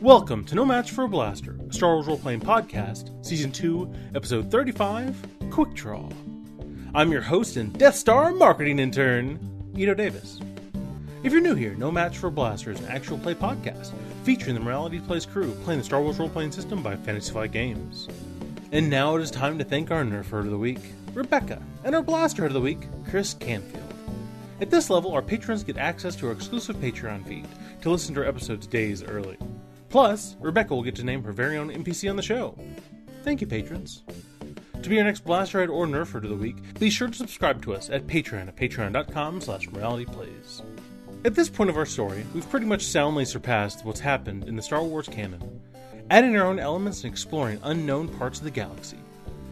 Welcome to No Match for a Blaster, a Star Wars role-playing podcast, Season 2, Episode 35, Quick Draw. I'm your host and Death Star marketing intern, Ito Davis. If you're new here, No Match for a Blaster is an actual play podcast featuring the Morality Plays crew playing the Star Wars role-playing system by Fantasy Flight Games. And now it is time to thank our Nerf Herd of the Week, Rebecca, and our Blaster Herd of the Week, Chris Canfield. At this level, our patrons get access to our exclusive Patreon feed to listen to our episodes days early. Plus, Rebecca will get to name her very own NPC on the show. Thank you, patrons. To be our next Blasterhead or Nerf Herd of the Week, be sure to subscribe to us at Patreon at patreon.com/moralityplays. At this point of our story, we've pretty much soundly surpassed what's happened in the Star Wars canon, adding our own elements and exploring unknown parts of the galaxy.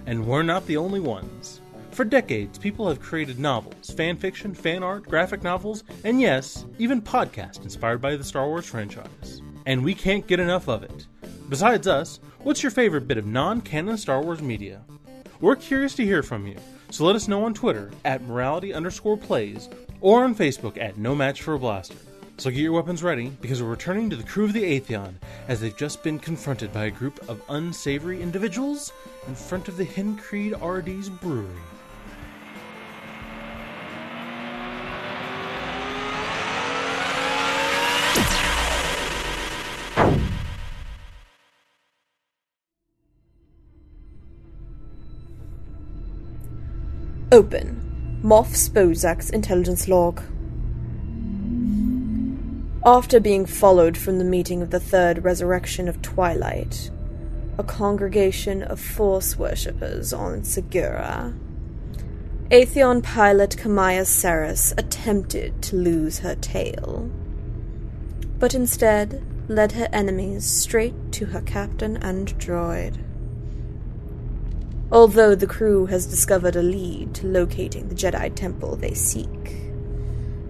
And we're not the only ones. For decades, people have created novels, fan fiction, fan art, graphic novels, and yes, even podcasts inspired by the Star Wars franchise. And we can't get enough of it. Besides us, what's your favorite bit of non-canon Star Wars media? We're curious to hear from you, so let us know on Twitter at morality_plays or on Facebook at No Match for a Blaster. So get your weapons ready, because we're returning to the crew of the Atheon as they've just been confronted by a group of unsavory individuals in front of the Hincreed RD's brewery. Open. Moff Spozak's intelligence log. After being followed from the meeting of the Third Resurrection of Twilight, a congregation of Force worshippers on Segura, Atheon pilot Kamaya Saris attempted to lose her tail, but instead led her enemies straight to her captain and droid. Although the crew has discovered a lead to locating the Jedi Temple they seek,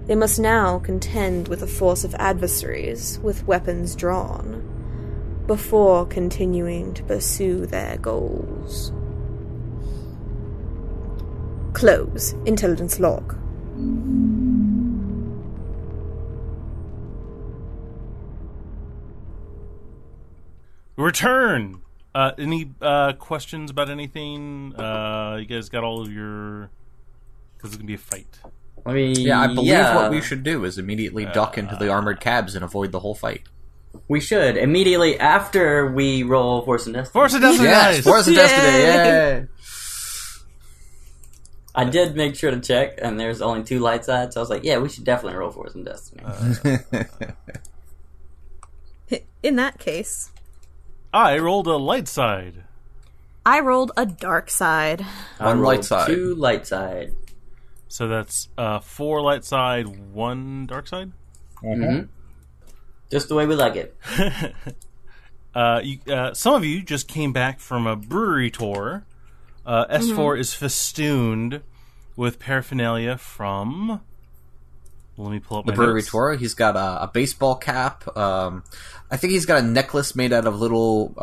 they must now contend with a force of adversaries with weapons drawn, before continuing to pursue their goals. Close. Intelligence log. Return! Any questions about anything? You guys got all of your... Because it's going to be a fight. I mean, I believe what we should do is immediately duck into the armored cabs and avoid the whole fight. We should. Immediately after we roll Force and Destiny. Force and Destiny! Yes, Nice. Force and Destiny, yay! I did make sure to check, and there's only 2 light sides, so I was like, yeah, we should definitely roll Force and Destiny. In that case, I rolled a light side. I rolled a dark side. I One rolled light side. 2 light side. So that's 4 light side, 1 dark side? Mm-hmm. Just the way we like it. Some of you just came back from a brewery tour. S4 is festooned with paraphernalia from... Let me pull up The my brewery notes. tour. He's got a baseball cap. I think he's got a necklace made out of little.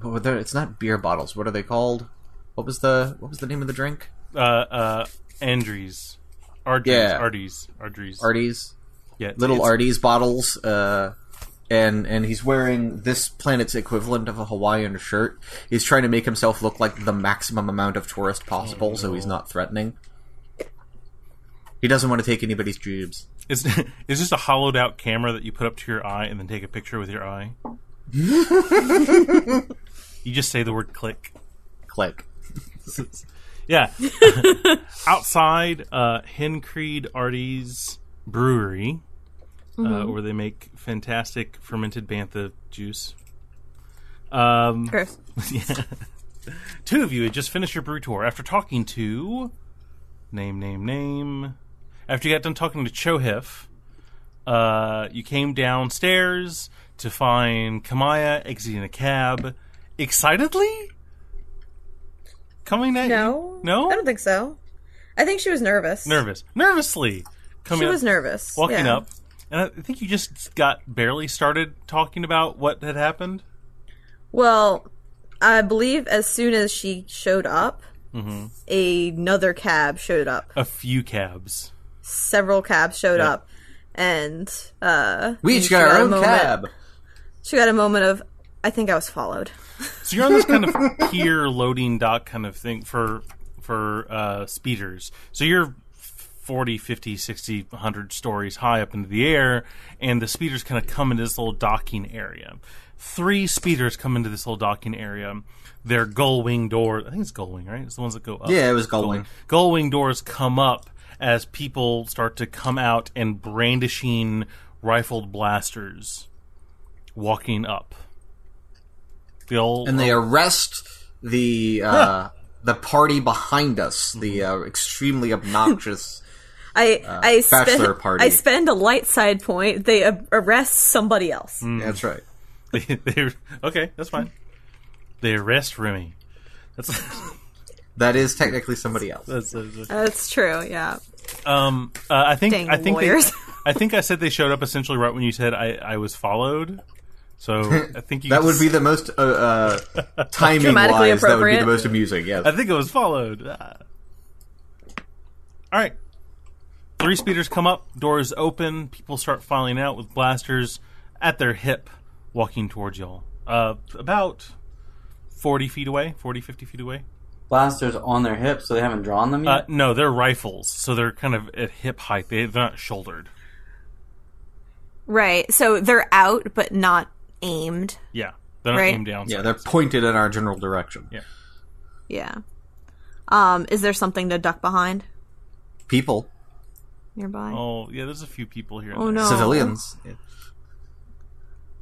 It's not beer bottles. What are they called? What was the name of the drink? Andries. Yeah. Arties. Arties. Yeah, Little it's- Arties bottles. And he's wearing this planet's equivalent of a Hawaiian shirt. He's trying to make himself look like the maximum amount of tourist possible, so he's not threatening. He doesn't want to take anybody's jibs. It's just a hollowed out camera that you put up to your eye and then take a picture with your eye. You just say the word click. Click. Yeah. Outside Hincreed Artie's brewery, where they make fantastic fermented bantha juice. Chris. Yeah. 2 of you had just finished your brew tour after talking to... Name. After you got done talking to Chohif, you came downstairs to find Kamaya exiting a cab. Excitedly? Coming at you? No? I don't think so. I think she was nervous. Nervously. She was nervous. Walking yeah. up. And I think you just got barely started talking about what had happened. Well, I believe as soon as she showed up, another cab showed up. A few cabs. Several cabs showed up. And We each got our own cab. She got a moment of, I think I was followed. So you're on this kind of pier loading dock kind of thing for speeders. So you're 40, 50, 60, 100 stories high up into the air, and the speeders kind of come into this little docking area. 3 speeders come into this little docking area. Their gull-wing doors, I think it's gull-wing, right? It's the ones that go up. Yeah, it was gull-wing. Gull-wing doors come up as people start to come out and brandishing rifled blasters, walking up. They arrest the party behind us, the extremely obnoxious bachelor party. I spend a light side point. They arrest somebody else. That's right. Okay, that's fine. They arrest Remy. That is technically somebody else. That's true. Yeah. I think lawyers. I think I said they showed up essentially right when you said I was followed. So I think that would be the most timing wise. That would be the most amusing. Yes, I think it was followed. All right, 3 speeders come up, doors open, people start filing out with blasters at their hip, walking towards y'all. About 40 feet away, 40, 50 feet away. Blasters on their hips, so they haven't drawn them yet? No, they're rifles, so they're kind of at hip height. They're not shouldered. Right, so they're out, but not aimed. Yeah, they're not aimed down. Yeah, they're pointed in our general direction. Yeah. Is there something to duck behind? People. Nearby? Oh, yeah, there's a few people here. Oh, no. Civilians. Yeah.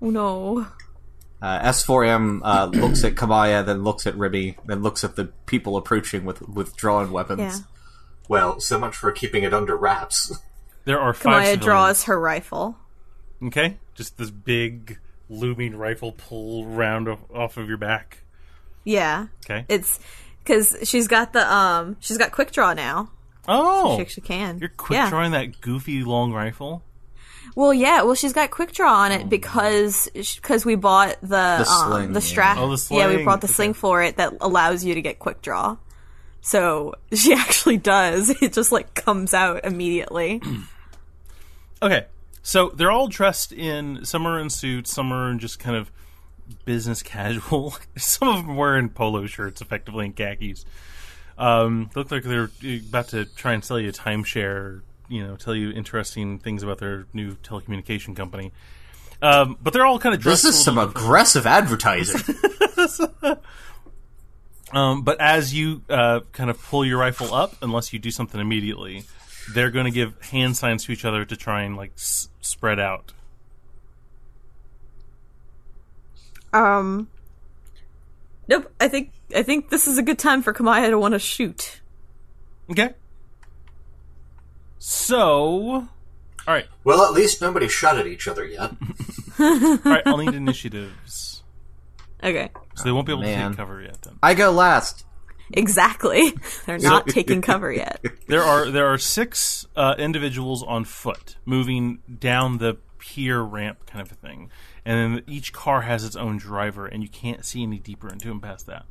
Oh, no. S4M looks at Kamaya, then looks at Ribby, then looks at the people approaching with drawn weapons. Yeah. Well, so much for keeping it under wraps. There are 5 Kamaya civilians. draws her rifle. Okay, just this big looming rifle pull round off of your back. Yeah. Okay. It's because she's got quick draw now. Oh, so she actually can. You're quick drawing that goofy long rifle. Well, yeah. Well, she's got quick draw on it because we bought the sling, the strap. Oh, the sling. Yeah, we bought the sling for it that allows you to get quick draw. So she actually does. It just comes out immediately. Okay, so they're all dressed in. Some are in suits. Some are in just kind of business casual. Some of them wearing polo shirts, effectively, and khakis. Look like they're about to try and sell you a timeshare. Tell you interesting things about their new telecommunication company. But they're all kind of dressed. This is some aggressive advertising. But as you kind of pull your rifle up, unless you do something immediately, they're going to give hand signs to each other to try and spread out. Nope. I think this is a good time for Kamaya to want to shoot. Okay. So, all right. Well, at least nobody shot at each other yet. All right, I'll need initiatives. Okay. So they won't be able to take cover yet then. I go last. Exactly. They're not taking cover yet. There are 6 individuals on foot moving down the pier ramp kind of a thing. And then each car has its own driver, and you can't see any deeper into them past that.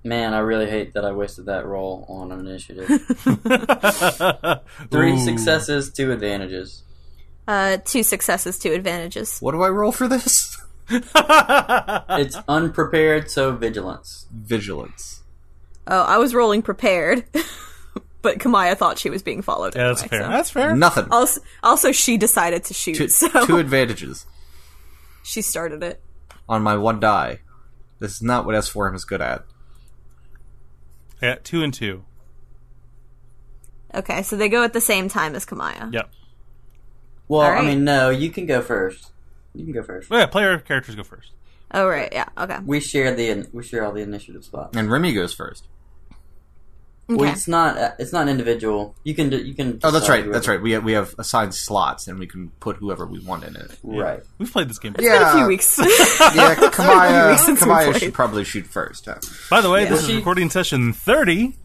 Man, I really hate that I wasted that roll on an initiative. 3 successes, 2 advantages. 2 successes, 2 advantages. What do I roll for this? It's unprepared, so vigilance. Vigilance. Oh, I was rolling prepared, but Kamaya thought she was being followed. Yeah, that's anyway, fair. So. That's fair. Nothing. Also, she decided to shoot. So 2 advantages. She started it. On my 1 die. This is not what S4M is good at. I got 2 and 2. Okay, so they go at the same time as Kamaya. Yep. Well, All right. I mean, no, you can go first. You can go first. Well, yeah, player characters go first. Oh, right, yeah, okay. We share all the initiative spots. And Remy goes first. Well, Okay. it's not an individual. You can. Oh, that's decide right. whoever. That's right. We have assigned slots, and we can put whoever we want in it. Right. We've played this game before. It's been a few weeks. Yeah, weeks since we Kamaya played. should probably shoot first. Huh? By the way, Yeah. this is recording session 30.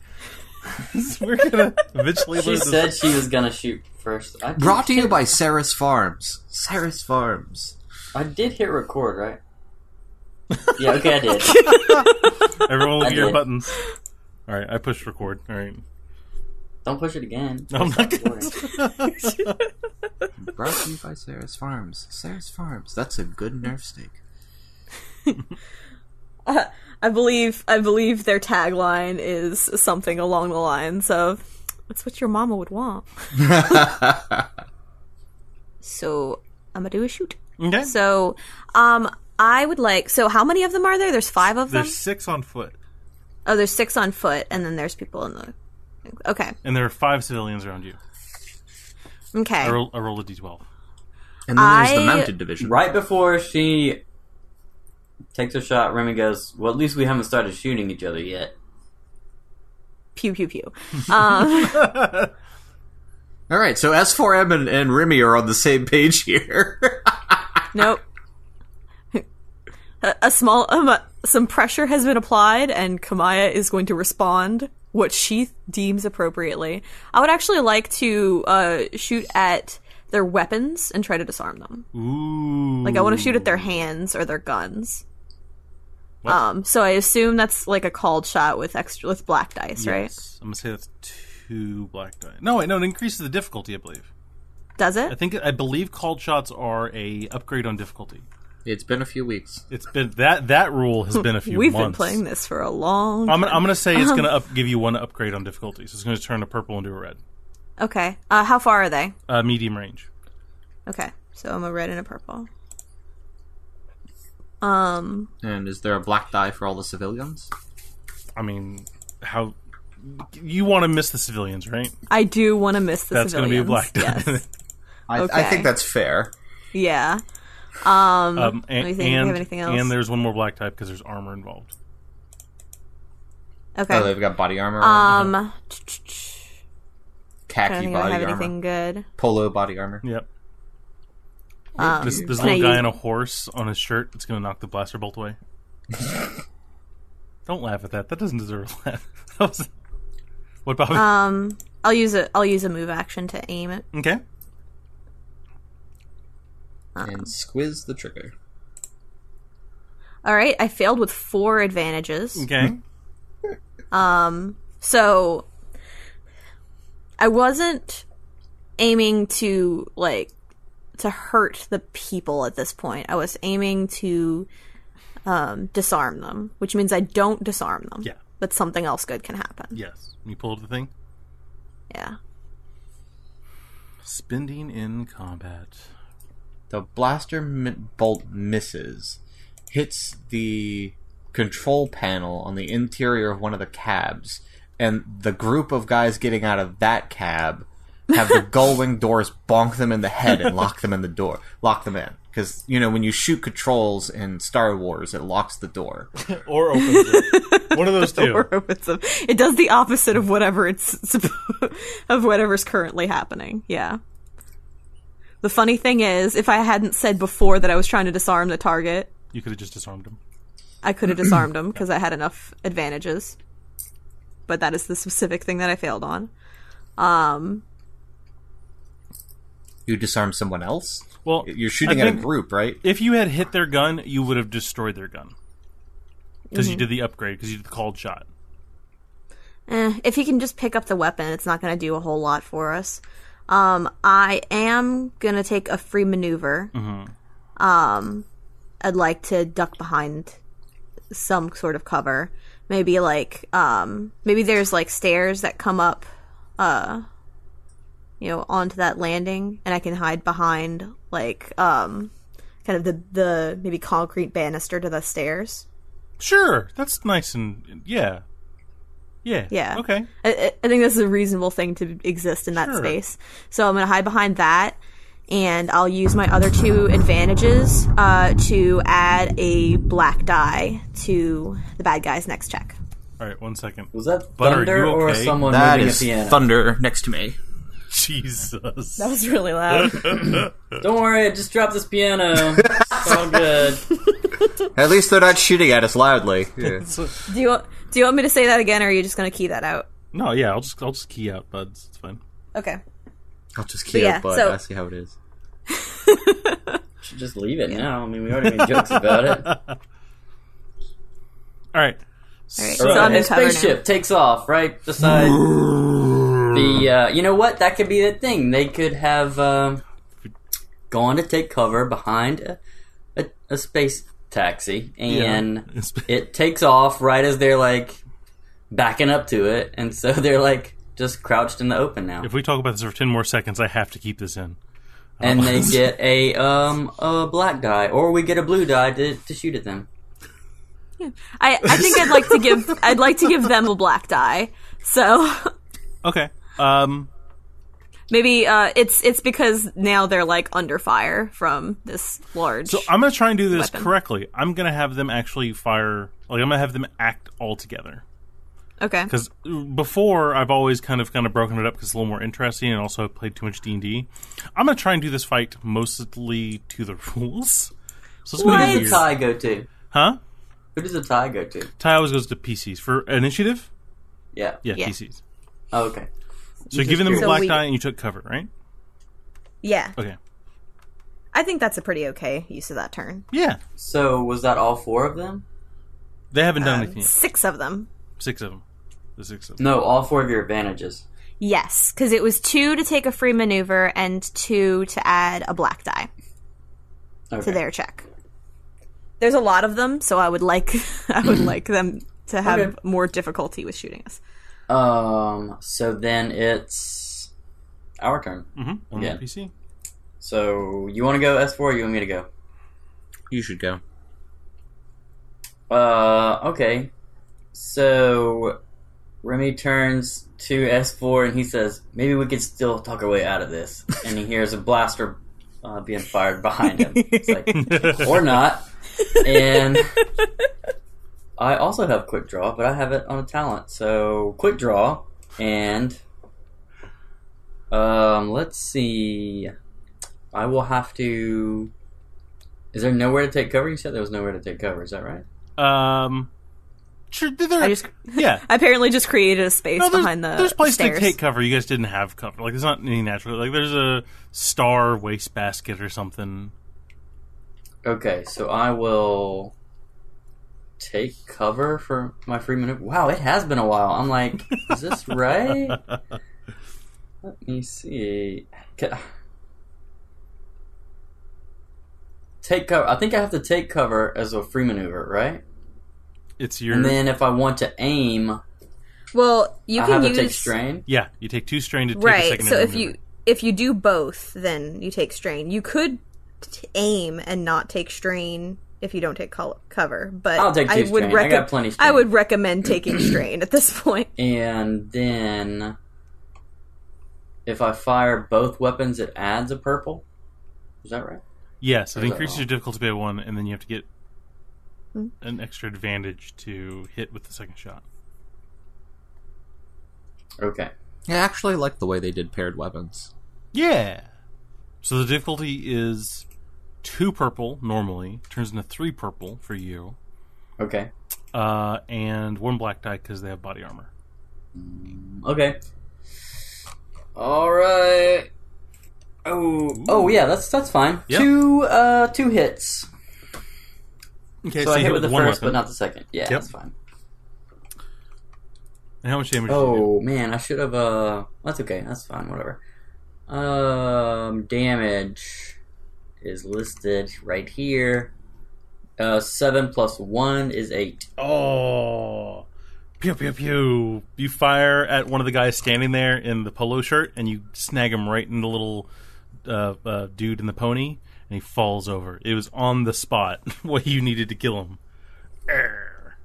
We're going to eventually She lose this. said she was gonna shoot first. Brought to you by Saris Farms. Saris Farms. I did hit record, right? Yeah. Okay, I did. Everyone look I at your did. buttons. All right, I pushed record. All right. Don't push it again. No, I'm not Stop recording. Brought to you by Saris Farms. Saris Farms. That's a good nerf steak. I believe their tagline is something along the lines of, "That's what your mama would want." So I'm gonna do a shoot. Okay. So, I would like. So, how many of them are there? There's 5 of them. There's 6 on foot. Oh, there's 6 on foot, and then there's people in the. Okay. And there are 5 civilians around you. Okay. I roll a d12. And then there's the mounted division. Right before she takes her shot, Remy goes, "Well, at least we haven't started shooting each other yet." Pew pew pew. All right, so S4M and Remy are on the same page here. Nope. Some pressure has been applied, and Kamaya is going to respond what she deems appropriately. I would actually like to shoot at their weapons and try to disarm them. Ooh. Like, I want to shoot at their hands or their guns. What? So I assume that's like a called shot with black dice, right? Yes. I'm gonna say that's 2 black die. No, wait, no, it increases the difficulty, I believe. Does it? I believe called shots are a upgrade on difficulty. It's been a few weeks. It's been that rule has been a few We've months. been playing this for a long I'm time. gonna say it's gonna give you 1 upgrade on difficulty, so it's gonna turn a purple into a red. Okay. How far are they? Medium range. Okay. So I'm a red and a purple. And is there a black die for all the civilians? I mean, how you want to miss the civilians, right? I do want to miss the That's civilians. going to be a black die. Yes. I Okay. think that's fair. Yeah. And, let me think. Do you have anything else? and there's 1 more black type because there's armor involved. Okay. Oh, they've got body armor on. Trying to Khaki think if I body have armor. anything good. Polo body armor. Yep. This Can little I guy use- on a horse on his shirt that's going to knock the blaster bolt away. Don't laugh at that. That doesn't deserve a laugh. What about I'll use a move action to aim it. Okay. And squiz the trigger. All right, I failed with 4 advantages. Okay. So I wasn't aiming to hurt the people at this point. I was aiming to disarm them, which means I don't disarm them. Yeah. But something else good can happen. Yes. You pulled the thing. Yeah. Spending in combat. The blaster bolt misses, hits the control panel on the interior of one of the cabs, and the group of guys getting out of that cab have the gull-wing doors bonk them in the head and lock them in. Because, when you shoot controls in Star Wars, it locks the door. Or opens it. One of those two. Or opens them. It does the opposite of whatever of whatever's currently happening. Yeah. The funny thing is, if I hadn't said before that I was trying to disarm the target, You could have just disarmed him. I could have disarmed him because I had enough advantages. But that is the specific thing that I failed on. You disarm someone else? Well, You're shooting I at a think group, right? If you had hit their gun, you would have destroyed their gun. Because you did the upgrade, because you did the called shot. If he can just pick up the weapon, it's not going to do a whole lot for us. I am going to take a free maneuver. I'd like to duck behind some sort of cover. Maybe maybe there's stairs that come up, onto that landing, and I can hide behind kind of the maybe concrete banister to the stairs. Sure, that's nice and yeah. Yeah. Okay. I think this is a reasonable thing to exist in that Sure. space. So I'm going to hide behind that, and I'll use my other 2 advantages to add a black die to the bad guy's next check. All right, 1 second. Was that But are thunder you or okay? someone That moving is a piano? thunder next to me. Jesus. That was really loud. Don't worry, I just dropped this piano. It's all good. At least they're not shooting at us loudly. Yeah. Do you want me to say that again, or are you just going to key that out? No, yeah, I'll just key out buds. It's fine. Okay. I'll just key yeah, up, but so- I see how it is. Should just leave it now. I mean, we already made jokes about it. All right. All right. So So I'm a in cover spaceship now. takes off right beside the. You know what? That could be the thing. They could have gone to take cover behind a space taxi, and it takes off right as they're like backing up to it, and so they're like just crouched in the open now. If we talk about this for 10 more seconds, I have to keep this in. And they get a black die, or we get a blue die to shoot at them. Yeah. I think I'd like to give them a black die. So okay. Maybe it's because now they're like under fire from this large. So I'm gonna try and do this weapon. correctly. I'm gonna have them actually fire. Like I'm gonna have them act all together. Okay. Because before I've always kind of broken it up because it's a little more interesting, and also I've played too much D&D. I'm gonna try and do this fight mostly to the rules. So it's Who gonna does be the weird. tie go to? Huh? Who does the tie go to? Tie always goes to PCs for initiative. Yeah. Yeah, Yeah. PCs. Oh, okay. So you're giving them a So black we- die, and you took cover, right? Yeah. Okay. I think that's a pretty okay use of that turn. Yeah. So was that all 4 of them? They haven't done anything yet. 6 of them. 6 of them. The 6 of them. No, all 4 of your advantages. Yes, because it was 2 to take a free maneuver and 2 to add a black die Okay. to their check. There's a lot of them, so I would like them to have Okay. more difficulty with shooting us. So then it's our turn. Mm-hmm. On Yeah. the PC. So you want to go S4 or you want me to go? You should go. Okay. So Remy turns to S4 and he says, maybe we could still talk our way out of this. And he hears a blaster being fired behind him. It's like, or not. And I also have quick draw, but I have it on a talent. So quick draw and let's see. I will have to. Is there nowhere to take cover? You said there was nowhere to take cover. Is that right? Sure. Yeah. I apparently just created a space No, behind the there's places stairs. to take cover. You guys didn't have cover. Like, there's not any natural. Like, there's a star wastebasket or something. Okay, so I will take cover for my free maneuver. Wow, it has been a while. I'm like, is this right? Let me see. Take cover. I think I have to take cover as a free maneuver, right? It's your. And then if I want to aim, Well, you I can have use to take strain. Yeah, you take 2 strain to take a right. second. So if you do both, then you take strain. You could aim and not take strain if you don't take cover. But I'll take 2 strain. I got plenty strain. I would recommend taking strain at this point. And then if I fire both weapons, it adds a purple. Is that right? Yes, it Or is that increases wrong? your difficulty by 1, and then you have to get an extra advantage to hit with the second shot. Okay. I actually like the way they did paired weapons. Yeah. So the difficulty is 2 purple normally, turns into 3 purple for you, Okay. and 1 black die because they have body armor. Okay. All right. Oh yeah, that's fine. Yep. 2 hits. Okay, So I you hit with the one first, weapon. but not the second. Yeah, Yep. that's fine. And how much damage did you Oh man, I should have. That's okay. That's fine. Whatever. Damage is listed right here. 7 plus 1 is 8. do? Oh. Pew, pew, pew. You fire at one of the guys standing there in the polo shirt, and you snag him right in the little dude in the pony, and he falls over. It was on the spot what you needed to kill him. Arr.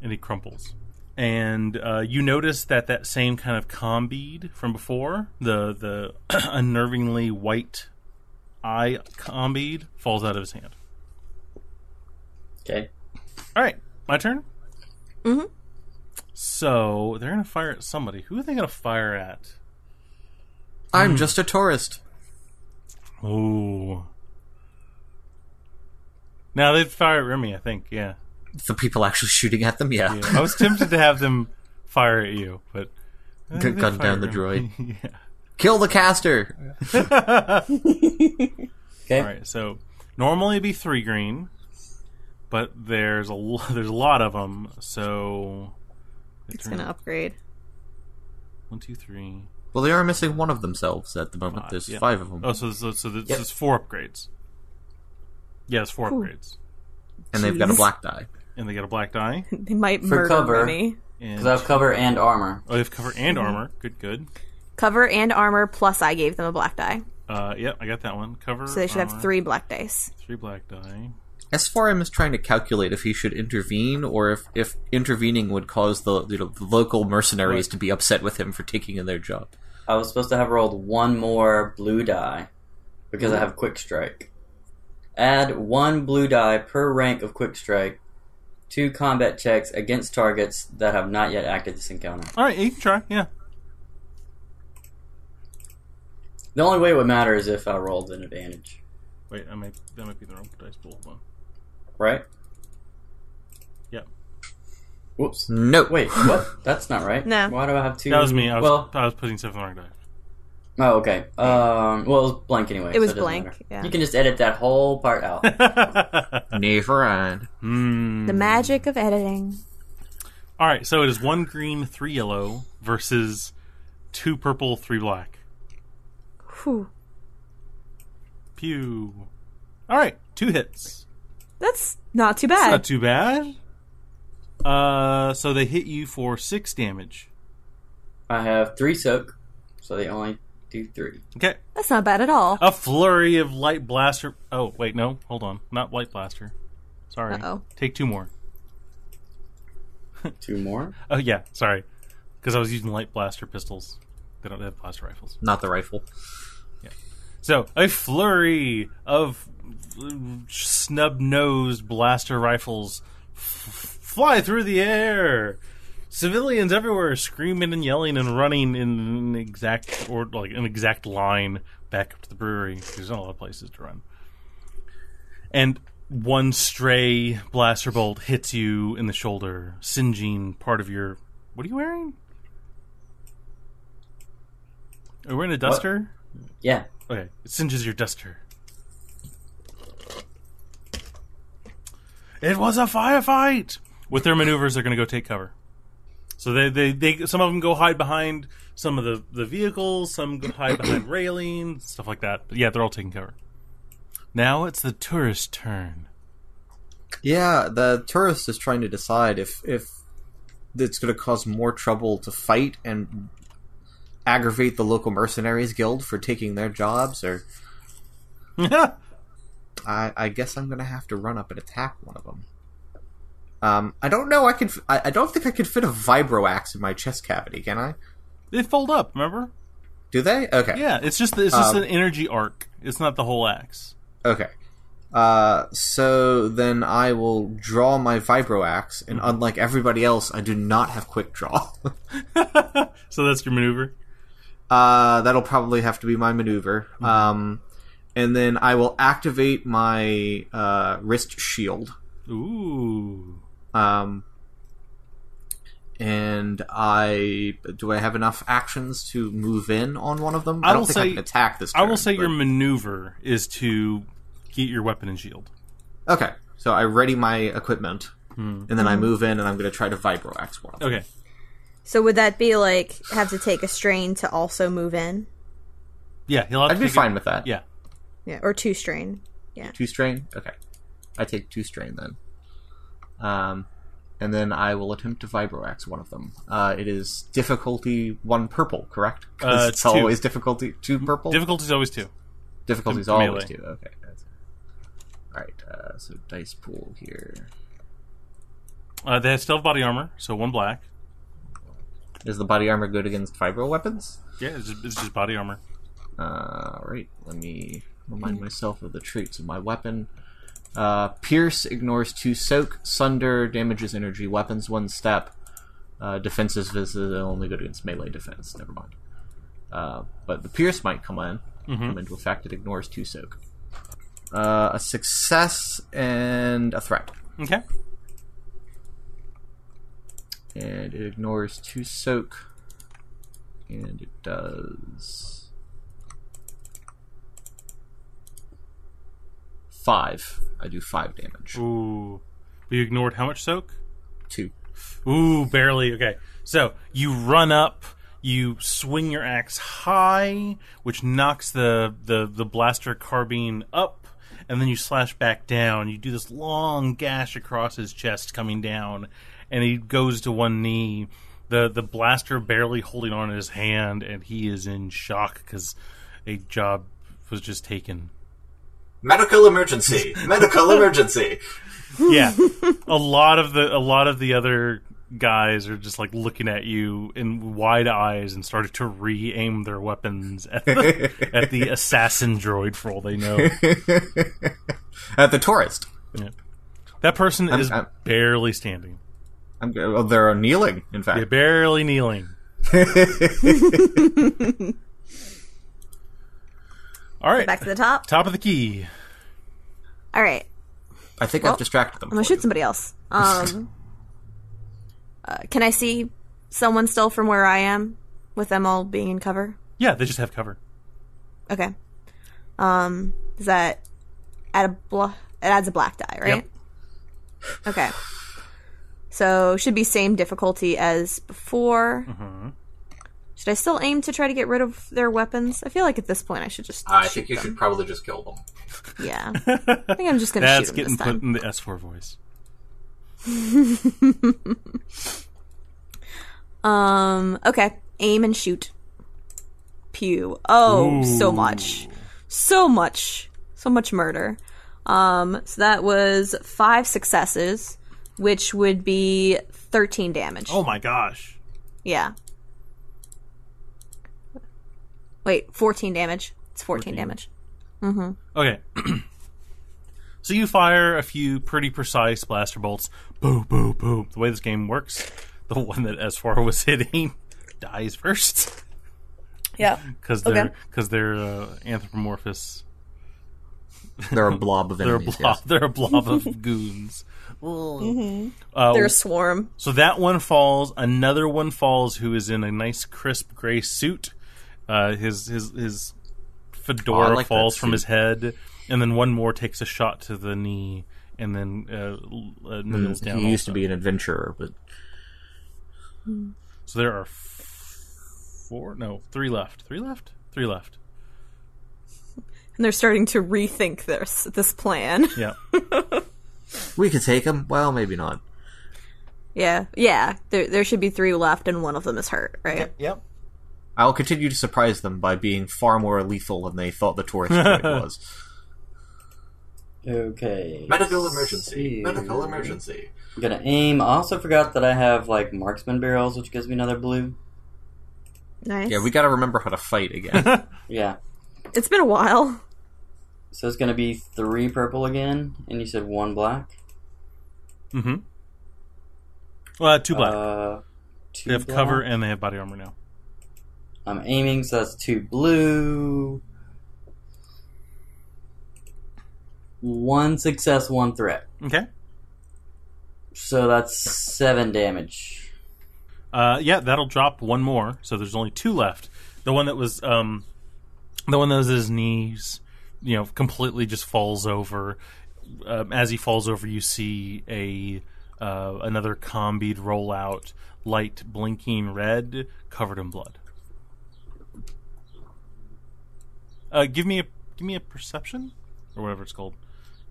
And he crumples. And you notice that same kind of comm bead from before, the unnervingly white eye comm bead, falls out of his hand. Okay. All right, my turn? Mm-hmm. So, they're going to fire at somebody. Who are they going to fire at? I'm just a tourist. Ooh. Now, they'd fire at Remy, I think, yeah. The people actually shooting at them, yeah. I was tempted to have them fire at you, but... Gun they down fire the at droid. Remy. Yeah. Kill the caster! Okay. Alright, so, normally it'd be 3 green, but there's a lot of them, so... It's going to upgrade. 1, 2, 3... Well, they are missing one of themselves at the moment. 5, There's yeah. 5 of them. Oh, so this Yep. is 4 upgrades. Yeah, it's 4 upgrades. And they've got a black die. And they get a black die. They might For murder cover. me. Because I have cover and armor. Oh, they have cover and armor. Good. Cover and armor, plus I gave them a black die. Yeah, I got that one. Cover, So they should armor, have 3 black dice. 3 black die. S4M is trying to calculate if he should intervene or if intervening would cause the local mercenaries to be upset with him for taking in their job. I was supposed to have rolled 1 more blue die because I have quick strike. Add 1 blue die per rank of quick strike to combat checks against targets that have not yet acted this encounter. Alright, you can try, yeah. The only way it would matter is if I rolled an advantage. Wait, that might be the wrong dice pool. Hold on. Right? Yep. Whoops. No. Wait, what? That's not right. No. Why do I have 2? That was me. I was putting stuff on the wrong die. Oh, okay. Well, it was blank anyway. It was so doesn't blank, matter. yeah. You can just edit that whole part out. Never mind. The magic of editing. Alright, so it is 1 green, 3 yellow versus 2 purple, 3 black. Whew. Pew. Alright, 2 hits. That's not too That's bad. not too bad. So they hit you for 6 damage. I have 3 soak, so they only do 3. Okay. That's not bad at all. A flurry of light blaster. Oh, wait, no. Hold on. Not light blaster. Sorry. Uh-oh. Take 2 more. 2 more? Oh, yeah. Sorry. Because I was using light blaster pistols. They don't have blaster rifles. Not the rifle. So, a flurry of snub-nosed blaster rifles fly through the air. Civilians everywhere screaming and yelling and running in an exact line back up to the brewery. There's not a lot of places to run. And 1 stray blaster bolt hits you in the shoulder, singeing part of your... What are you wearing? Are you wearing a duster? What? Yeah. Okay, it singes your duster. It was a firefight! With their maneuvers, they're going to go take cover. So they some of them go hide behind some of the vehicles, some go hide behind railings, stuff like that. But yeah, they're all taking cover. Now it's the tourist's turn. Yeah, the tourist is trying to decide if it's going to cause more trouble to fight and aggravate the local mercenaries guild for taking their jobs, or I guess I'm going to have to run up and attack one of them. I don't know. I don't think I could fit a vibro axe in my chest cavity. Can I? They fold up. Remember? Do they? Okay. Yeah, it's just an energy arc. It's not the whole axe. Okay. So then I will draw my vibro axe, and unlike everybody else, I do not have quick draw. So that's your maneuver? That'll probably have to be my maneuver. And then I will activate my wrist shield. Ooh. And do I have enough actions to move in on one of them? I don't think I can attack this turn. I will say your maneuver is to get your weapon and shield. Okay, so I ready my equipment, and then I move in, and I'm going to try to vibro axe one of them. Okay. So would that be like have to take a strain to also move in? Yeah, he'll have I'd be fine with that. Yeah. Yeah, or 2 strain. Yeah. 2 strain? Okay. I take 2 strain then. And then I will attempt to vibroaxe one of them. It is difficulty 1 purple, correct? It's 2. always difficulty 2 purple? Difficulty's always 2. Difficulty's Melee. always 2. Okay. Alright, so dice pool here. They still have body armor, so 1 black. Is the body armor good against vibro weapons? Yeah, it's just body armor. Alright, let me remind myself of the traits of my weapon. Pierce ignores 2 soak, sunder damages energy weapons 1 step. Defensive is only good against melee defense. Never mind. But the pierce might come into effect. It ignores 2 soak. A success and a threat. Okay. And it ignores 2 soak, and it does 5. I do 5 damage. Ooh. But you ignored how much soak? 2. Ooh, barely. Okay. So, you run up, you swing your axe high, which knocks the blaster carbine up, and then you slash back down. You do this long gash across his chest coming down, and he goes to one knee, the blaster barely holding on in his hand, and he is in shock because a job was just taken. Medical emergency! Medical emergency! Yeah, a lot of the other guys are just like looking at you in wide eyes and started to re-aim their weapons at the assassin droid for all they know. At the tourist. Yeah. That person is barely standing. They're kneeling, in fact. Yeah, barely kneeling. All right. Back to the top. Top of the key. All right. I think I've distracted them. I'm gonna shoot somebody else. Can I see someone still from where I am, with them all being in cover? Yeah, they just have cover. Okay. Does that add it adds a black die, right? Yep. Okay. So should be same difficulty as before. Mm-hmm. Should I still aim to try to get rid of their weapons? I feel like at this point I should just. I think you should probably just kill them. Yeah. I think I'm just gonna shoot them this time. That's getting put in the S4 voice. Okay. Aim and shoot. Pew. Oh, Ooh. so much murder. So that was 5 successes, which would be 13 damage. Oh my gosh. Yeah. Wait, 14 damage. It's 14 damage. Mm-hmm. Okay. So you fire a few pretty precise blaster bolts. Boom, boom, boom. The way this game works, the one that S4 was hitting dies first. Yeah. Because they're anthropomorphous. They're a blob of enemies. They're a blob of goons. Mm-hmm. They're a swarm. So that one falls. Another one falls who is in a nice crisp gray suit. His fedora falls from his head. And then one more takes a shot to the knee and then kneels down. He used to be an adventurer, but... So there are 3 left. 3 left. And they're starting to rethink this plan. Yeah. We could take him. Well, maybe not. Yeah. There should be 3 left, and one of them is hurt, right? Yep. I'll continue to surprise them by being far more lethal than they thought the tourist droid was. Okay. Medical emergency. Medical emergency. I'm gonna aim. I also forgot that I have marksman barrels, which gives me another blue. Nice. Yeah, we gotta remember how to fight again. Yeah. It's been a while. So it's gonna be 3 purple again, and you said 1 black? Mm-hmm. Well, 2 black. 2 they have black. cover and they have body armor now. I'm aiming, so that's 2 blue. 1 success, 1 threat. Okay. So that's 7 damage. Yeah, that'll drop 1 more. So there's only 2 left. The one that was his knees, completely just falls over. As he falls over, you see another combead roll out, light blinking red, covered in blood. Give me a perception or whatever it's called.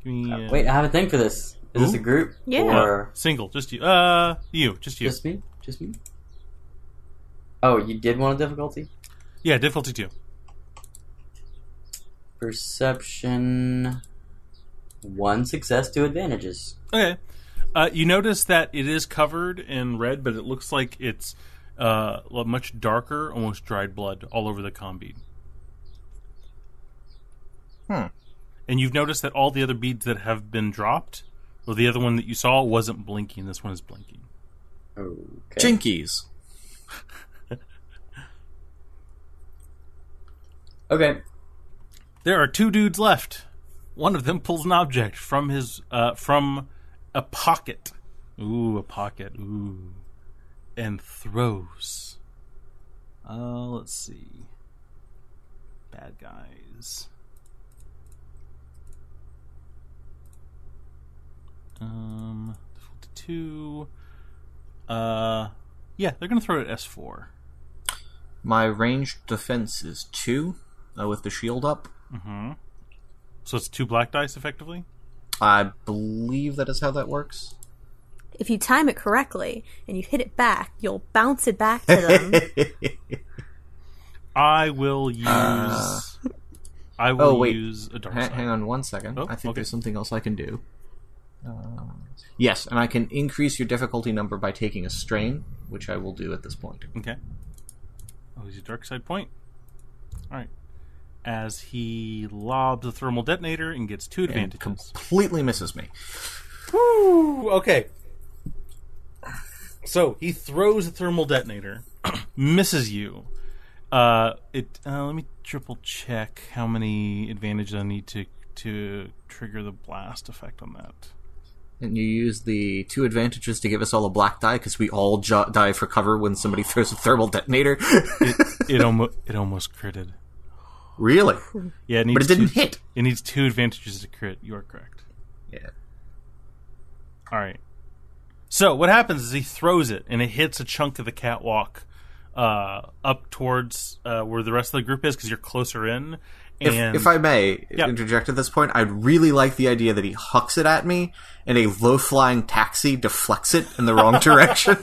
Give me, Wait, I have a thing for this. Is this a group? Yeah. Or single, just you. Just you. Just me? Just me? Oh, you did want a difficulty? Yeah, difficulty 2. Perception. 1 success, 2 advantages. Okay. You notice that it is covered in red, but it looks like it's much darker, almost dried blood all over the combead. And you've noticed that all the other beads that have been dropped, well, the other one that you saw wasn't blinking. This one is blinking. Okay. Jinkies. Okay. There are 2 dudes left. One of them pulls an object from his from a pocket. Ooh, a pocket. Ooh. And throws. Let's see. Bad guys. Default to 2. Yeah, they're gonna throw it at S4. My ranged defense is 2, with the shield up. Mm-hmm. So it's 2 black dice, effectively? I believe that is how that works. If you time it correctly and you hit it back, you'll bounce it back to them. I will use... use a dark side. Hang on 1 second. Oh, I think okay. there's something else I can do. Yes, and I can increase your difficulty number by taking a strain, which I will do at this point. Okay. I'll use a dark side point. Alright. As he lobs a thermal detonator and gets 2 And advantages. completely misses me. Woo! Okay. So, he throws a thermal detonator, misses you. Let me triple check how many advantages I need to trigger the blast effect on that. And you use the 2 advantages to give us all a black die, because we all die for cover when somebody throws a thermal detonator. It almost critted. Really? Yeah, But it didn't hit. It needs 2 advantages to crit. You are correct. Yeah. Alright. So, what happens is he throws it, and it hits a chunk of the catwalk up towards where the rest of the group is, because you're closer in. And If I may interject at this point, I'd really like the idea that he hucks it at me, and a low-flying taxi deflects it in the wrong direction.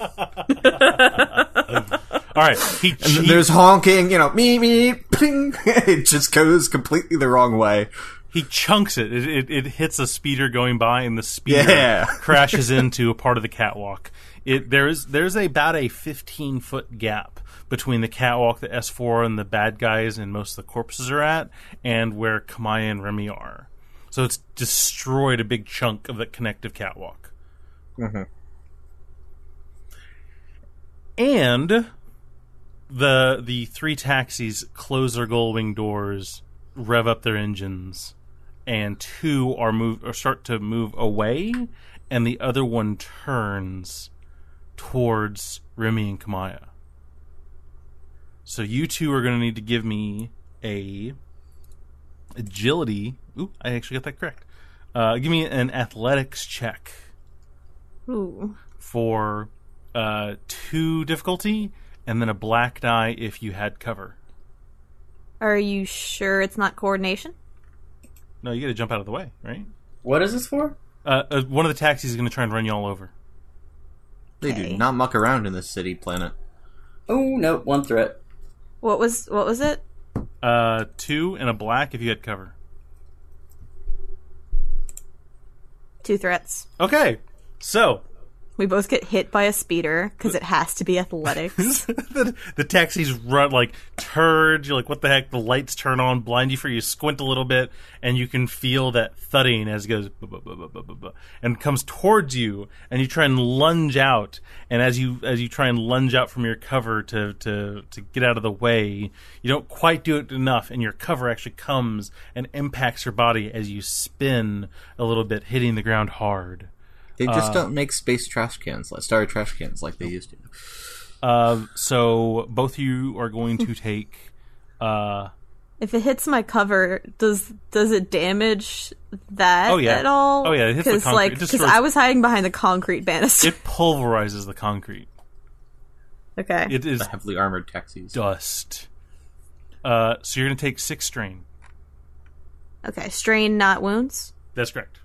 Alright, And there's honking, me, ping. It just goes completely the wrong way. he chunks it. It hits a speeder going by, and the speeder crashes into a part of the catwalk. There's about a 15-foot gap between the catwalk that S4 and the bad guys and most of the corpses are at, and where Kamaya and Remy are. So it's destroyed a big chunk of the connective catwalk. Mm-hmm. And the 3 taxis close their gull-wing doors, rev up their engines, and 2 start to move away, and the other one turns towards Remy and Kamaya. So you 2 are going to need to give me a agility. Ooh, I actually got that correct. Give me an athletics check. Ooh. For 2 difficulty, and then a black die if you had cover. Are you sure it's not coordination? No, you got to jump out of the way, right? What is this for? One of the taxis is going to try and run you all over. They do not muck around in this city planet. Oh, no, 1 threat. What was it? 2 and a black if you had cover. 2 threats. Okay, so We both get hit by a speeder because it has to be athletics. the taxis run, like, turd. You're like, what the heck? The lights turn on, blind you for you squint a little bit, and you can feel that thudding as it goes, and comes towards you, and you try and lunge out. And as you try and lunge out from your cover to get out of the way, you don't quite do it enough, and your cover actually comes and impacts your body as you spin a little bit, hitting the ground hard. They just don't make space trash cans, like starry trash cans, like they used to. So both of you are going to take. If it hits my cover, does it damage that at all? Oh yeah, it hits the concrete. Because I was hiding behind the concrete banister. It pulverizes the concrete. Okay. It is The heavily armored taxis. dust. So you're going to take 6 strain. Okay, strain, not wounds? That's correct.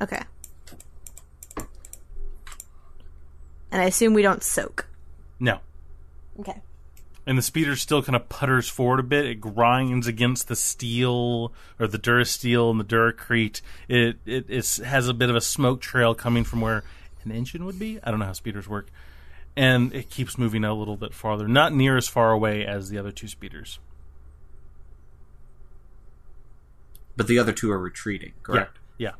Okay. And I assume we don't soak. No. Okay. And the speeder still kind of putters forward a bit. It grinds against the steel, or the Durasteel and the Duracrete. It has a bit of a smoke trail coming from where an engine would be. I don't know how speeders work. And it keeps moving a little bit farther. Not near as far away as the other 2 speeders. But the other 2 are retreating, correct? Yeah.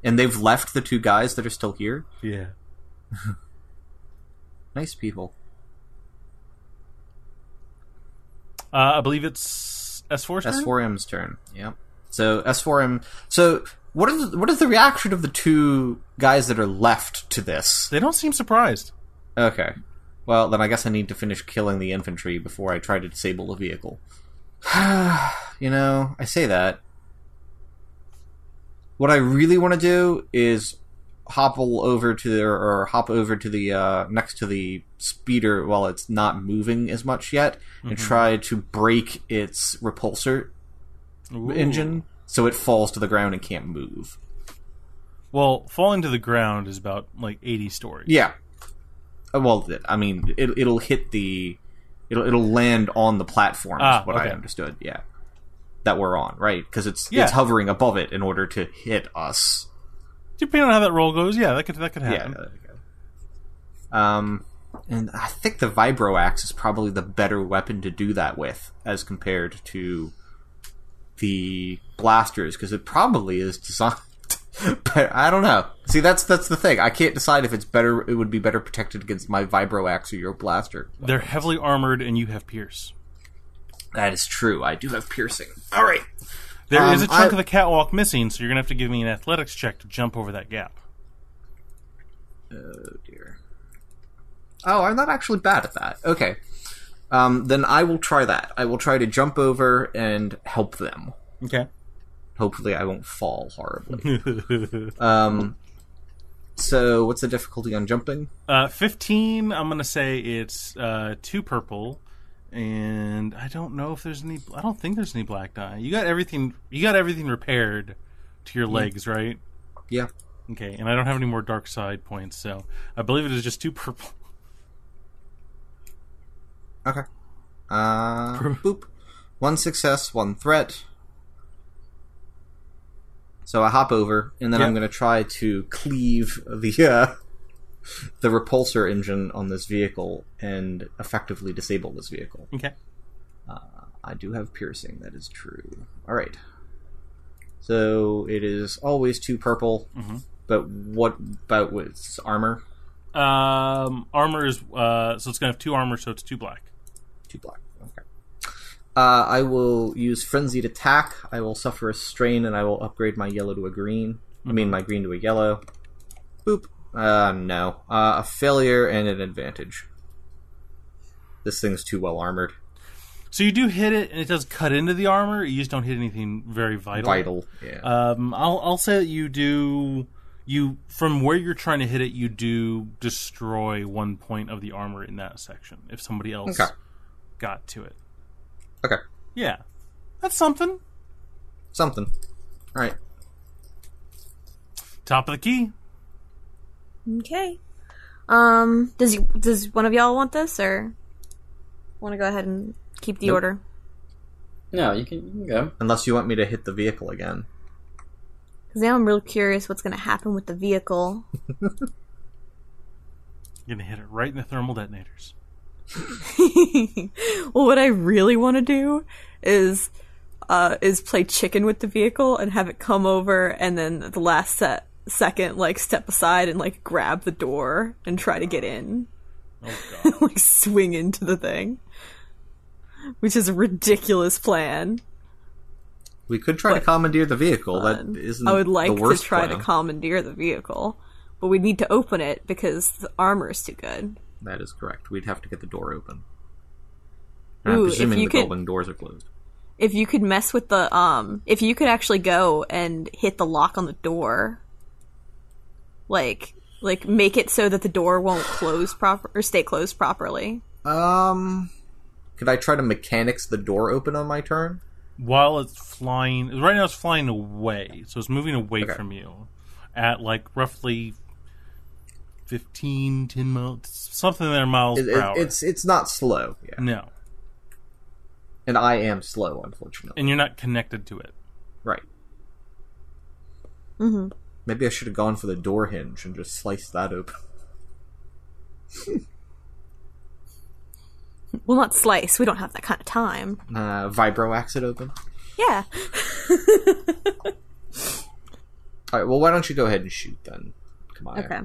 And they've left the 2 guys that are still here? Yeah. Nice people. I believe it's S4's turn? S4M's turn, yeah. So, S4M... So, what is the reaction of the 2 guys that are left to this? They don't seem surprised. Okay. Well, then I guess I need to finish killing the infantry before I try to disable the vehicle. You know, I say that. What I really want to do is hop over to the next to the speeder while it's not moving as much yet, and try to break its repulsor engine so it falls to the ground and can't move. Well, falling to the ground is about, 80 stories. Yeah. Well, I mean, it'll hit the... It'll land on the platform, is what I understood, yeah. That we're on, right? Because it's hovering above it in order to hit us. Depending on how that roll goes, yeah, that could happen. Yeah. And I think the Vibro Axe is probably the better weapon to do that with, as compared to the blasters, because it probably is designed... But I don't know. See, that's the thing. I can't decide if it's better. It would be better protected against my Vibro Axe or your blaster. They're heavily armored, and you have pierce. That is true. I do have piercing. All right. There is a chunk of the catwalk missing, so you're gonna have to give me an athletics check to jump over that gap. Oh dear. Oh, I'm not actually bad at that. Okay. Then I will try that. I will try to jump over and help them. Okay. Hopefully I won't fall horribly. So, what's the difficulty on jumping? 15, I'm going to say it's 2 purple, and I don't know if there's any... I don't think there's any black dye. You got everything repaired to your legs, right? Yeah. Okay, and I don't have any more dark side points, so I believe it is just 2 purple. Okay. Boop. 1 success, 1 threat. So I hop over, and then I'm going to try to cleave the repulsor engine on this vehicle and effectively disable this vehicle. Okay. I do have piercing, that is true. Alright. So it is always 2 purple, but what about with armor? Armor is, so it's going to have 2 armor, so it's 2 black. 2 black, okay. I will use Frenzied Attack. I will suffer a strain, and I will upgrade my yellow to a green. I mean, my green to a yellow. Boop. No. A failure and an advantage. This thing's too well armored. So you do hit it, and it does cut into the armor. You just don't hit anything very vital. Vital, yeah. I'll say that you do... from where you're trying to hit it, you do destroy 1 point of the armor in that section. If somebody else got to it. Okay. Yeah. That's something. Something. Alright. Top of the key. Okay. Does one of y'all want this, or want to go ahead and keep the order? No, you can go. Unless you want me to hit the vehicle again. Because now I'm real curious what's going to happen with the vehicle. You're going to hit it right in the thermal detonators. Well, what I really want to do is play chicken with the vehicle and have it come over, and then the last second, step aside and grab the door and try to get in. Oh god! Swing into the thing, which is a ridiculous plan. We could try to commandeer the vehicle. That isn't. I would like the worst to try plan. to commandeer the vehicle, but we need to open it because the armor is too good. That is correct. We'd have to get the door open. Ooh, I'm presuming the building doors are closed. If you could mess with the, if you could actually go and hit the lock on the door, make it so that the door won't close or stay closed properly. Could I try to mechanics the door open on my turn? While it's flying, right now it's flying away, so it's moving away from you at roughly 10 miles, something there miles per hour. It's not slow. Yeah. No. And I am slow, unfortunately. And you're not connected to it. Right. Mm-hmm. Maybe I should have gone for the door hinge and just sliced that open. Well, not slice. We don't have that kind of time. Vibro axe it open? Yeah. Alright, well, why don't you go ahead and shoot then? Come on. Okay.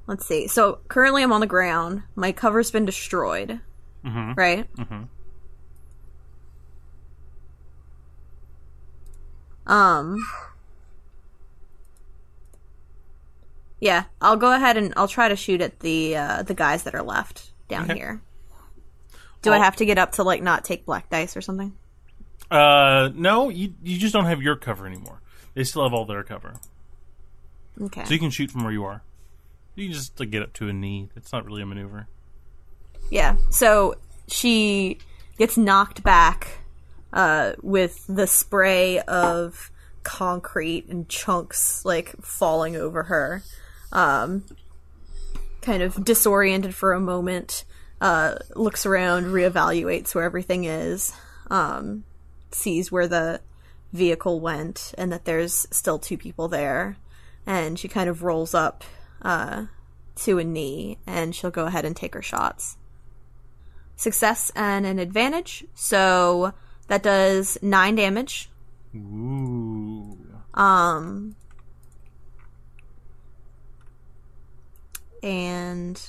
Let's see. So, currently I'm on the ground. My cover's been destroyed. Mm-hmm. Right? Mm-hmm. Yeah, I'll go ahead and I'll try to shoot at the guys that are left down here. Do I have to get up to not take black dice or something? No, you just don't have your cover anymore. They still have all their cover. Okay. So you can shoot from where you are. You can just get up to a knee. It's not really a maneuver. Yeah. So she gets knocked back with the spray of concrete and chunks, like, falling over her. Kind of disoriented for a moment, looks around, reevaluates where everything is, sees where the vehicle went, and that there's still 2 people there, and she kind of rolls up to a knee, and she'll go ahead and take her shots. Success and an advantage, so that does 9 damage. Ooh. And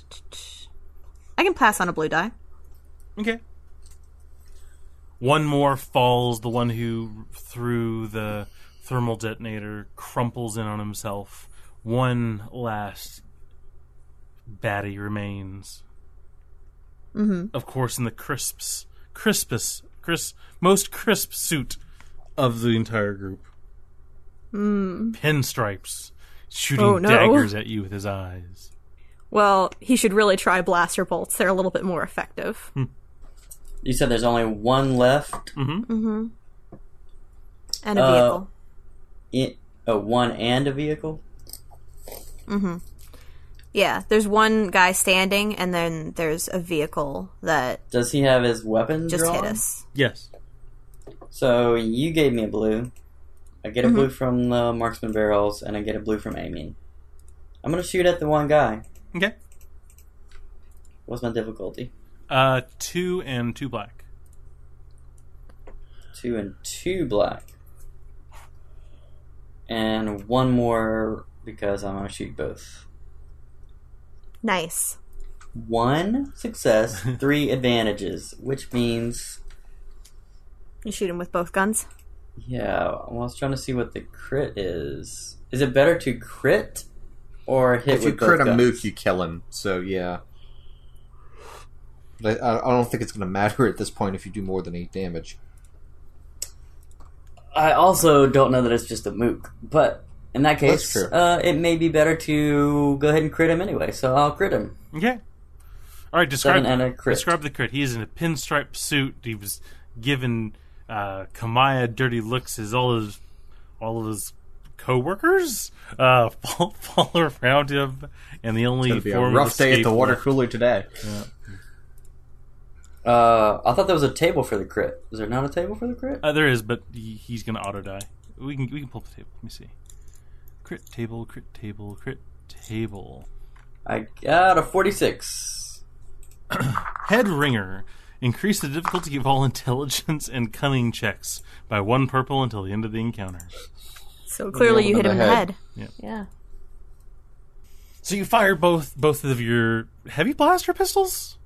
I can pass on a blue die. Okay. One more falls. The one who threw the thermal detonator crumples in on himself. One last baddie remains. Mm-hmm. Of course, in the most crisp suit of the entire group. Pinstripes, shooting daggers at you with his eyes. Well, he should really try blaster bolts. They're a little bit more effective. You said there's only one left? Mm-hmm. And a vehicle. One and a vehicle? Mm-hmm. Yeah, there's one guy standing, and then there's a vehicle that... Does he have his weapon just drawn? hit us. Yes. So, you gave me a blue. I get a blue from the marksman barrels, and I get a blue from aiming. I'm going to shoot at the one guy. Okay. What's my difficulty? 2 and 2 black. 2 and 2 black. And one more because I'm going to shoot both. Nice. 1 success, 3 advantages, which means... You shoot him with both guns? Yeah, I was trying to see what the crit is. Is it better to crit or hit If with you crit both a guns? mook, you kill him. So, yeah. But I don't think it's going to matter at this point if you do more than 8 damage. I also don't know that it's just a mook, but in that case, That's true. It may be better to go ahead and crit him anyway, so I'll crit him. Okay. All right, describe 7 and a crit. Describe the crit. He is in a pinstripe suit. He was given Kamaya dirty looks as all of his co-workers fall around him, and the only It's going to be a form rough of day at escape the water left. cooler today. Yeah. I thought there was a table for the crit. Is there not a table for the crit? There is, but he's going to auto die. We can pull up the table. Let me see. Crit table, crit table, crit table. I got a 46. Head ringer. Increase the difficulty of all intelligence and cunning checks by 1 purple until the end of the encounter. So clearly you hit him in the head. Yeah. So you fired both of your heavy blaster pistols?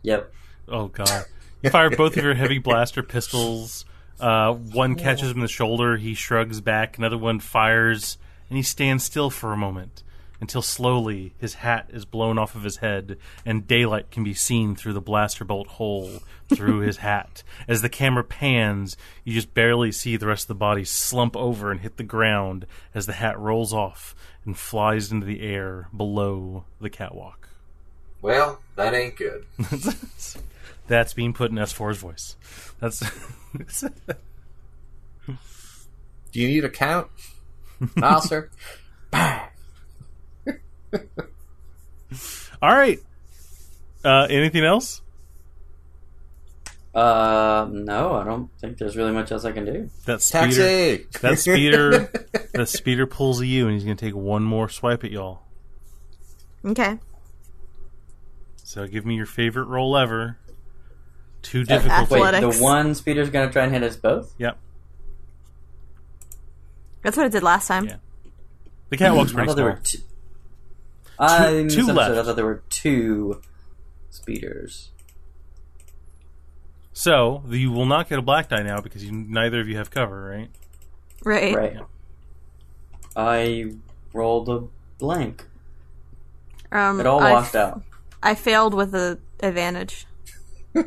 Yep. Oh, God. You fired both of your heavy blaster pistols. One catches him in the shoulder. He shrugs back. Another one fires, and he stands still for a moment until slowly his hat is blown off of his head and daylight can be seen through the blaster bolt hole through his hat. As the camera pans, you just barely see the rest of the body slump over and hit the ground as the hat rolls off and flies into the air below the catwalk. Well, that ain't good. That's being put in S4's voice. That's. Do you need a count? Officer? Bang! All right. Anything else? No, I don't think there's really much else I can do. That speeder. Taxi! The speeder pulls a you, and he's going to take one more swipe at y'all. Okay. So give me your favorite roll ever. 2 difficulty. Wait, Athletics. the one speeder's going to try and hit us both? Yep. That's what it did last time. Yeah. The catwalk's I pretty thought there small. were two. I Two misunderstood. left. I thought there were 2 speeders. So you will not get a black die now because neither of you have cover, right? Right. Right. Yeah. I rolled a blank. It It all washed out. I failed with the advantage. We're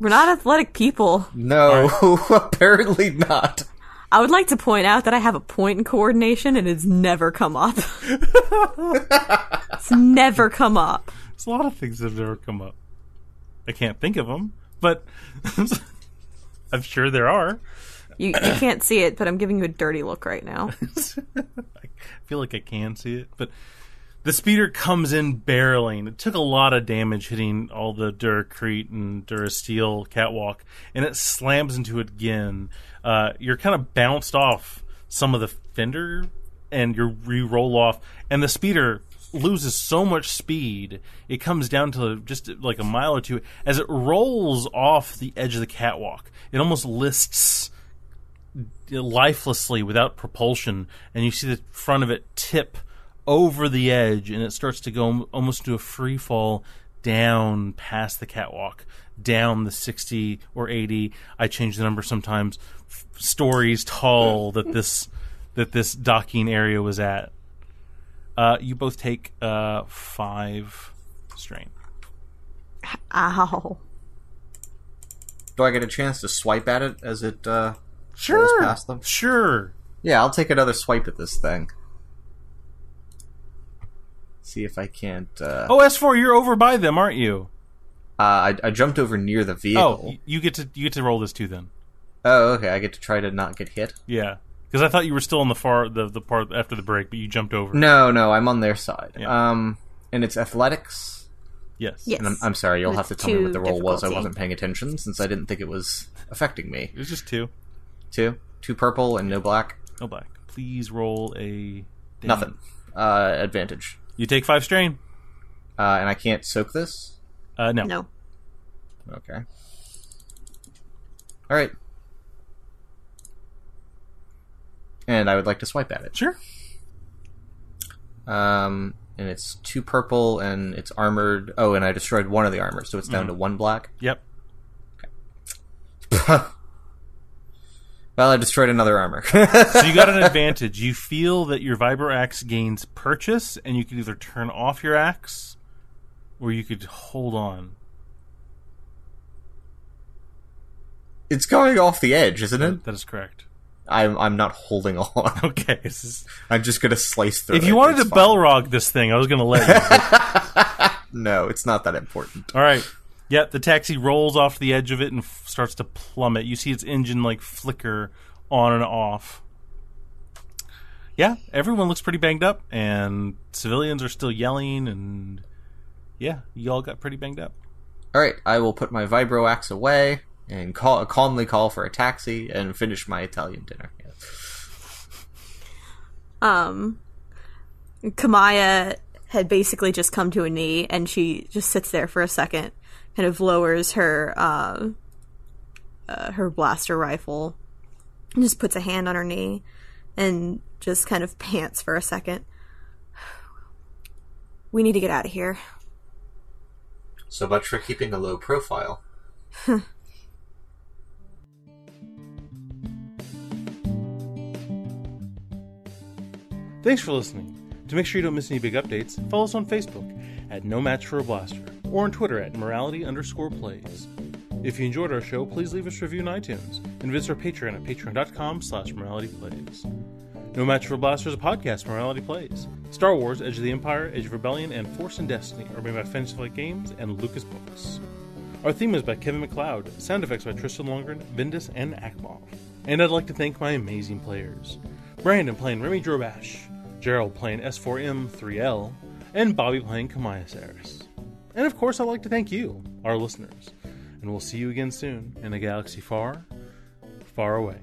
not athletic people. No, apparently not. I would like to point out that I have a point in coordination and it's never come up. It's never come up. There's a lot of things that have never come up. I can't think of them, but I'm sure there are. You can't see it, but I'm giving you a dirty look right now. I feel like I can see it, but the speeder comes in barreling. It took a lot of damage hitting all the Duracrete and Durasteel catwalk, and it slams into it again. You're kind of bounced off some of the fender, and you roll off, and the speeder loses so much speed, it comes down to just like a mile or two. As it rolls off the edge of the catwalk, it almost lists lifelessly without propulsion, and you see the front of it tip over the edge, and it starts to go almost to a free fall down past the catwalk, down the 60 or 80, I change the number sometimes, stories tall that this docking area was at. You both take 5 strain. Ow. Do I get a chance to swipe at it as it rolls past them? Sure. Yeah, I'll take another swipe at this thing. See if I can't... Oh, S4, you're over by them, aren't you? I jumped over near the vehicle. Oh, you get to roll this too then. Oh, okay. I get to try to not get hit? Yeah. Because I thought you were still on the part after the break, but you jumped over. No, I'm on their side. Yeah. And it's athletics? Yes. And I'm sorry, you'll have to tell me what the roll was. I difficulty. wasn't paying attention since I didn't think it was affecting me. It was just 2. 2 purple and no black? No black. Please roll a... Nothing. Advantage. You take 5 strain. And I can't soak this? No. No. Okay. Alright. And I would like to swipe at it. Sure. And it's 2 purple, and it's armored. Oh, and I destroyed one of the armor, so it's down to 1 black. Yep. Well, I destroyed another armor. So you got an advantage. You feel that your Vibro Axe gains purchase, and you can either turn off your axe, or you could hold on. It's going off the edge, isn't it? That is correct. I'm not holding on. Okay. I'm just going to slice through it. If you wanted to It's fine. Belrog this thing, I was going to let you. No, it's not that important. All right. Yeah, the taxi rolls off the edge of it and starts to plummet. You see its engine like flicker on and off. Yeah, everyone looks pretty banged up, and civilians are still yelling, and yeah, you all got pretty banged up. All right, I will put my Vibro Axe away and calmly call for a taxi and finish my Italian dinner. Yeah. Kamaya had basically just come to a knee, and she just sits there for a second, kind of lowers her blaster rifle, and just puts a hand on her knee, and just kind of pants for a second. We need to get out of here. So much for keeping a low profile. Thanks for listening. To make sure you don't miss any big updates, follow us on Facebook at No Match for a Blaster, or on Twitter at morality_plays. If you enjoyed our show, please leave us a review on iTunes, and visit our Patreon at patreon.com/moralityplays. No Match for a Blaster is a podcast from Morality Plays. Star Wars, Edge of the Empire, Age of Rebellion, and Force and Destiny are made by Fantasy Flight Games and Lucas Books. Our theme is by Kevin MacLeod, sound effects by Tristan Longren, Vindus, and Akmov. And I'd like to thank my amazing players. Brandon playing Remy Drobash, Gerald playing S4M3L, and Bobby playing Kamaya Saris. And of course, I'd like to thank you, our listeners. And we'll see you again soon in a galaxy far, far away.